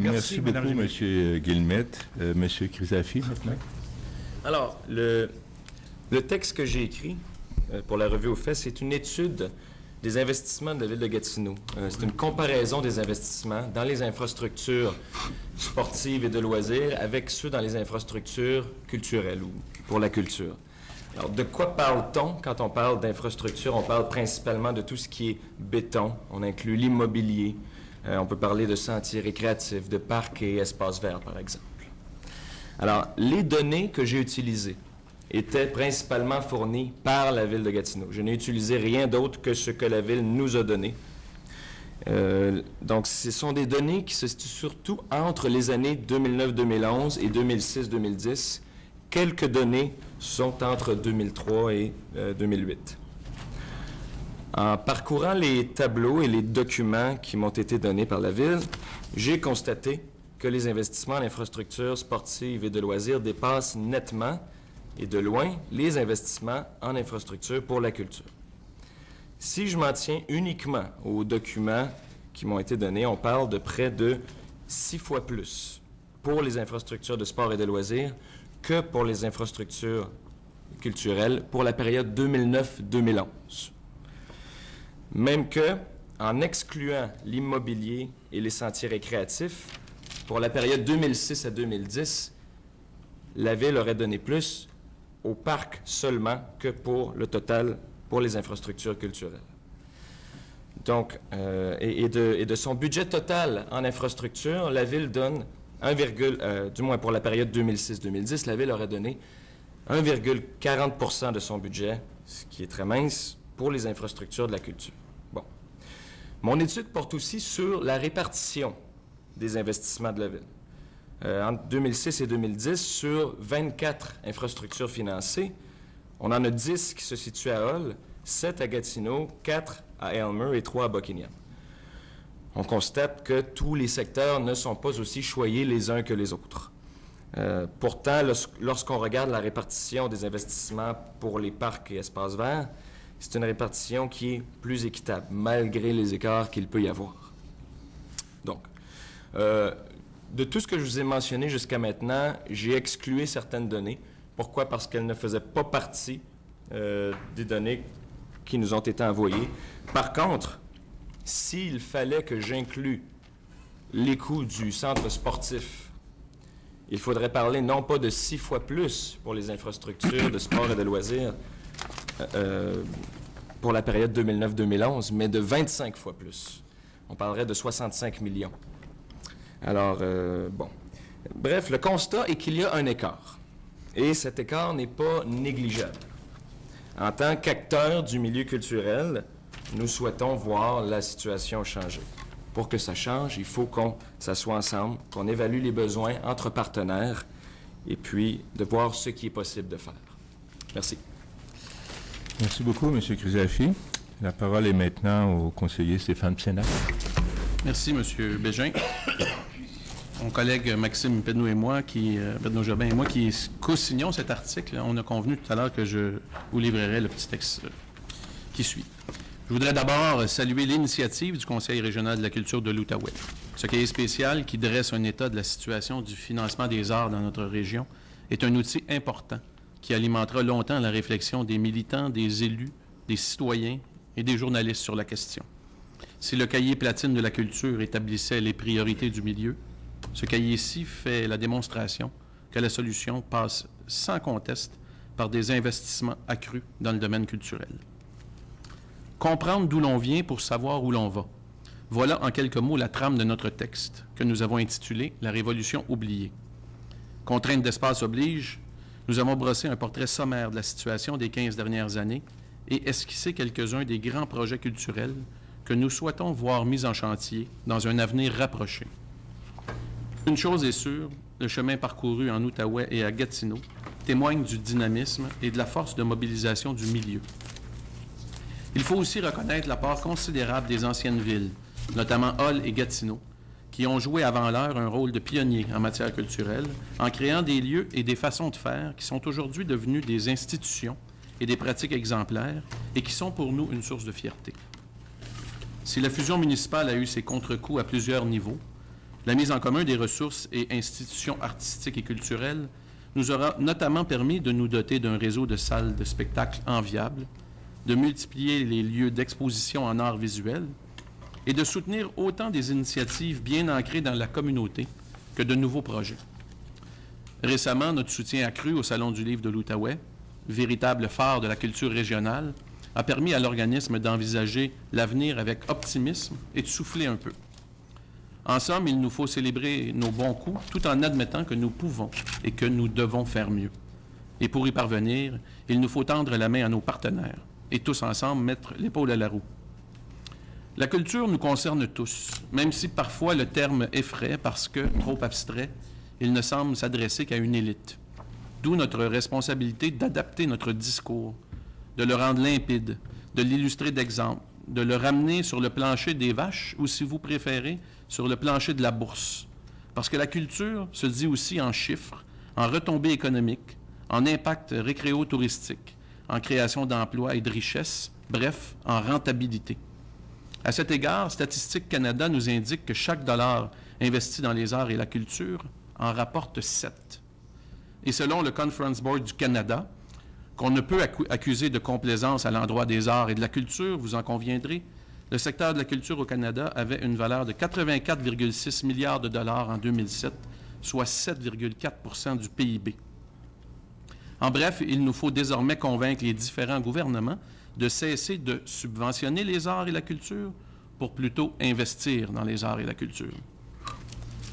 Merci beaucoup, M. Guillemette. M. Chrysafi, maintenant. Alors, le texte que j'ai écrit pour la revue aux faits, c'est une étude des investissements de la Ville de Gatineau. C'est une comparaison des investissements dans les infrastructures sportives et de loisirs avec ceux dans les infrastructures culturelles ou pour la culture. Alors, de quoi parle-t-on quand on parle d'infrastructure? On parle principalement de tout ce qui est béton. On inclut l'immobilier. On peut parler de sentiers récréatifs, de parcs et espaces verts, par exemple. Alors, les données que j'ai utilisées étaient principalement fournies par la Ville de Gatineau. Je n'ai utilisé rien d'autre que ce que la Ville nous a donné. Donc, ce sont des données qui se situent surtout entre les années 2009-2011 et 2006-2010. Quelques données sont entre 2003 et 2008. En parcourant les tableaux et les documents qui m'ont été donnés par la Ville, j'ai constaté que les investissements en infrastructures sportives et de loisirs dépassent nettement et de loin les investissements en infrastructures pour la culture. Si je m'en tiens uniquement aux documents qui m'ont été donnés, on parle de près de 6 fois plus pour les infrastructures de sport et de loisirs que pour les infrastructures culturelles pour la période 2009-2011. Même que, en excluant l'immobilier et les sentiers récréatifs, pour la période 2006 à 2010, la Ville aurait donné plus au parc seulement que pour le total pour les infrastructures culturelles. Donc, et de son budget total en infrastructure, la Ville donne du moins pour la période 2006-2010, la Ville aurait donné 1,40 % de son budget, ce qui est très mince, pour les infrastructures de la culture. Bon. Mon étude porte aussi sur la répartition des investissements de la Ville. Entre 2006 et 2010, sur 24 infrastructures financées, on en a 10 qui se situent à Hull, 7 à Gatineau, 4 à Aylmer et 3 à Buckingham. On constate que tous les secteurs ne sont pas aussi choyés les uns que les autres. Pourtant, lorsqu'on regarde la répartition des investissements pour les parcs et espaces verts, c'est une répartition qui est plus équitable, malgré les écarts qu'il peut y avoir. Donc, de tout ce que je vous ai mentionné jusqu'à maintenant, j'ai exclué certaines données. Pourquoi? Parce qu'elles ne faisaient pas partie des données qui nous ont été envoyées. Par contre, s'il fallait que j'inclue les coûts du centre sportif, il faudrait parler non pas de 6 fois plus pour les infrastructures de sport et de loisirs pour la période 2009-2011, mais de 25 fois plus. On parlerait de 65 millions. Alors, bon. Bref, le constat est qu'il y a un écart. Et cet écart n'est pas négligeable. En tant qu'acteurs du milieu culturel, nous souhaitons voir la situation changer. Pour que ça change, il faut qu'on s'assoie ensemble, qu'on évalue les besoins entre partenaires et puis de voir ce qui est possible de faire. Merci. Merci beaucoup, M. Chrysafi. La parole est maintenant au conseiller Stéphane Pianac. Merci, M. Bégin. Mon collègue Maxime Pedneau-Jobin et moi, qui co-signons cet article, on a convenu tout à l'heure que je vous livrerai le petit texte qui suit. Je voudrais d'abord saluer l'initiative du Conseil régional de la culture de l'Outaouais. Ce cahier spécial qui dresse un état de la situation du financement des arts dans notre région est un outil important qui alimentera longtemps la réflexion des militants, des élus, des citoyens et des journalistes sur la question. Si le cahier platine de la culture établissait les priorités du milieu, ce cahier-ci fait la démonstration que la solution passe sans conteste par des investissements accrus dans le domaine culturel. Comprendre d'où l'on vient pour savoir où l'on va. Voilà en quelques mots la trame de notre texte, que nous avons intitulé « La Révolution oubliée ». Contrainte d'espace oblige, nous avons brossé un portrait sommaire de la situation des 15 dernières années et esquissé quelques-uns des grands projets culturels que nous souhaitons voir mis en chantier dans un avenir rapproché. Une chose est sûre, le chemin parcouru en Outaouais et à Gatineau témoigne du dynamisme et de la force de mobilisation du milieu. Il faut aussi reconnaître la part considérable des anciennes villes, notamment Hull et Gatineau, qui ont joué avant l'heure un rôle de pionnier en matière culturelle en créant des lieux et des façons de faire qui sont aujourd'hui devenus des institutions et des pratiques exemplaires et qui sont pour nous une source de fierté. Si la fusion municipale a eu ses contre-coups à plusieurs niveaux, La mise en commun des ressources et institutions artistiques et culturelles nous aura notamment permis de nous doter d'un réseau de salles de spectacle enviable, de multiplier les lieux d'exposition en art visuel et de soutenir autant des initiatives bien ancrées dans la communauté que de nouveaux projets. Récemment, notre soutien accru au Salon du livre de l'Outaouais, véritable phare de la culture régionale, a permis à l'organisme d'envisager l'avenir avec optimisme et de souffler un peu. En somme, il nous faut célébrer nos bons coups tout en admettant que nous pouvons et que nous devons faire mieux. Et pour y parvenir, il nous faut tendre la main à nos partenaires et tous ensemble mettre l'épaule à la roue. La culture nous concerne tous, même si parfois le terme effraie parce que, trop abstrait, il ne semble s'adresser qu'à une élite. D'où notre responsabilité d'adapter notre discours, de le rendre limpide, de l'illustrer d'exemples, de le ramener sur le plancher des vaches ou, si vous préférez, sur le plancher de la bourse. Parce que la culture se dit aussi en chiffres, en retombées économiques, en impact récréo-touristique, en création d'emplois et de richesses, bref, en rentabilité. À cet égard, Statistique Canada nous indique que chaque dollar investi dans les arts et la culture en rapporte 7. Et selon le Conference Board du Canada, qu'on ne peut accuser de complaisance à l'endroit des arts et de la culture, vous en conviendrez, le secteur de la culture au Canada avait une valeur de 84,6 milliards de dollars en 2007, soit 7,4 du PIB. En bref, il nous faut désormais convaincre les différents gouvernements de cesser de subventionner les arts et la culture pour plutôt investir dans les arts et la culture.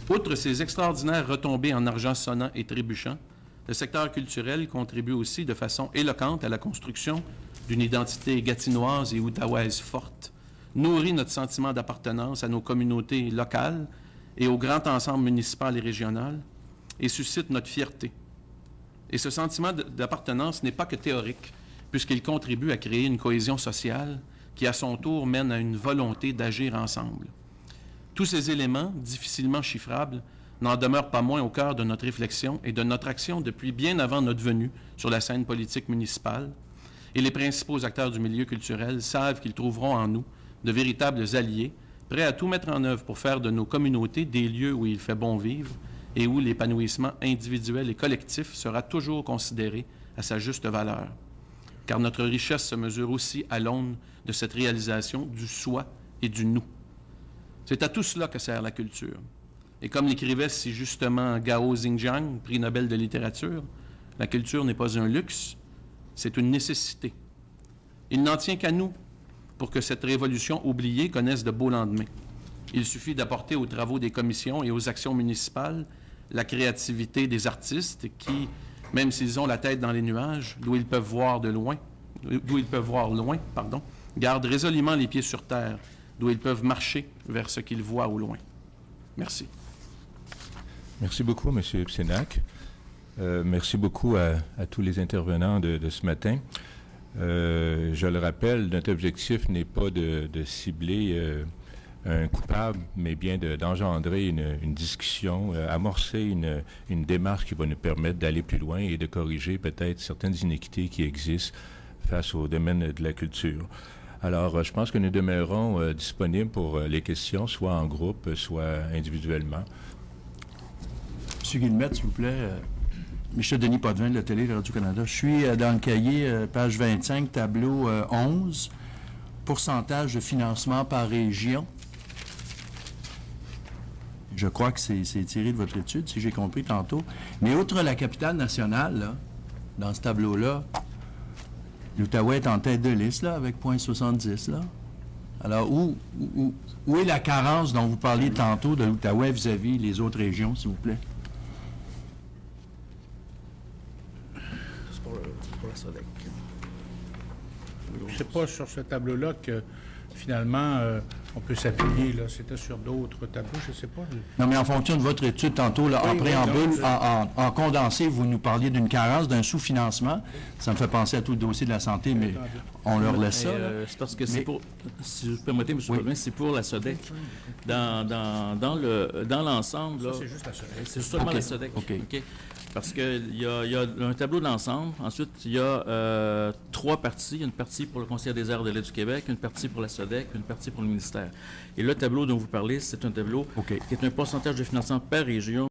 Outre ces extraordinaires retombées en argent sonnant et trébuchant, le secteur culturel contribue aussi de façon éloquente à la construction d'une identité gatinoise et outaouaise forte, nourrit notre sentiment d'appartenance à nos communautés locales et au grand ensemble municipal et régional, et suscite notre fierté. Et ce sentiment d'appartenance n'est pas que théorique, puisqu'il contribue à créer une cohésion sociale qui, à son tour, mène à une volonté d'agir ensemble. Tous ces éléments, difficilement chiffrables, n'en demeurent pas moins au cœur de notre réflexion et de notre action depuis bien avant notre venue sur la scène politique municipale, et les principaux acteurs du milieu culturel savent qu'ils trouveront en nous de véritables alliés, prêts à tout mettre en œuvre pour faire de nos communautés des lieux où il fait bon vivre et où l'épanouissement individuel et collectif sera toujours considéré à sa juste valeur. Car notre richesse se mesure aussi à l'aune de cette réalisation du soi et du nous. C'est à tout cela que sert la culture. Et comme l'écrivait si justement Gao Xingjiang, prix Nobel de littérature, la culture n'est pas un luxe, c'est une nécessité. Il n'en tient qu'à nous pour que cette révolution oubliée connaisse de beaux lendemains. Il suffit d'apporter aux travaux des commissions et aux actions municipales la créativité des artistes qui, même s'ils ont la tête dans les nuages, d'où ils peuvent voir loin, gardent résolument les pieds sur terre, d'où ils peuvent marcher vers ce qu'ils voient au loin. Merci. Merci beaucoup, M. Sénac. Merci beaucoup à tous les intervenants de ce matin. Je le rappelle, notre objectif n'est pas de cibler un coupable, mais bien d'engendrer une discussion, amorcer une démarche qui va nous permettre d'aller plus loin et de corriger peut-être certaines inéquités qui existent face au domaine de la culture. Alors, je pense que nous demeurons disponibles pour les questions, soit en groupe, soit individuellement. M. Guillemette, s'il vous plaît. Michel Denis Potvin de la Télé de Radio-Canada. Je suis dans le cahier, page 25, tableau 11, pourcentage de financement par région. Je crois que c'est tiré de votre étude, si j'ai compris tantôt. Mais outre la capitale nationale, là, dans ce tableau-là, l'Outaouais est en tête de liste, là, avec 0,70, là. Alors, où est la carence dont vous parliez tantôt de l'Outaouais vis-à-vis les autres régions, s'il vous plaît? C'est pour la SODEC. C'est pas sur ce tableau-là que, finalement, on peut s'appuyer, là. C'était sur d'autres tableaux, je ne sais pas. Non, mais en fonction de votre étude tantôt, là, en préambule, en condensé, vous nous parliez d'une carence, d'un sous-financement. Ça me fait penser à tout le dossier de la santé, mais on leur laisse ça. C'est parce que c'est pour, si vous permettez, M. Potvin, c'est pour la SODEC. Dans l'ensemble, là, Ça, c'est juste la SODEC. c'est seulement OK. la SODEC. OK. OK. Parce qu'il y a un tableau d'ensemble. Ensuite, il y a 3 parties. Il y a une partie pour le Conseil des arts de l'aide du Québec, une partie pour la SODEC, une partie pour le ministère. Et le tableau dont vous parlez, c'est un tableau qui est un pourcentage de financement par région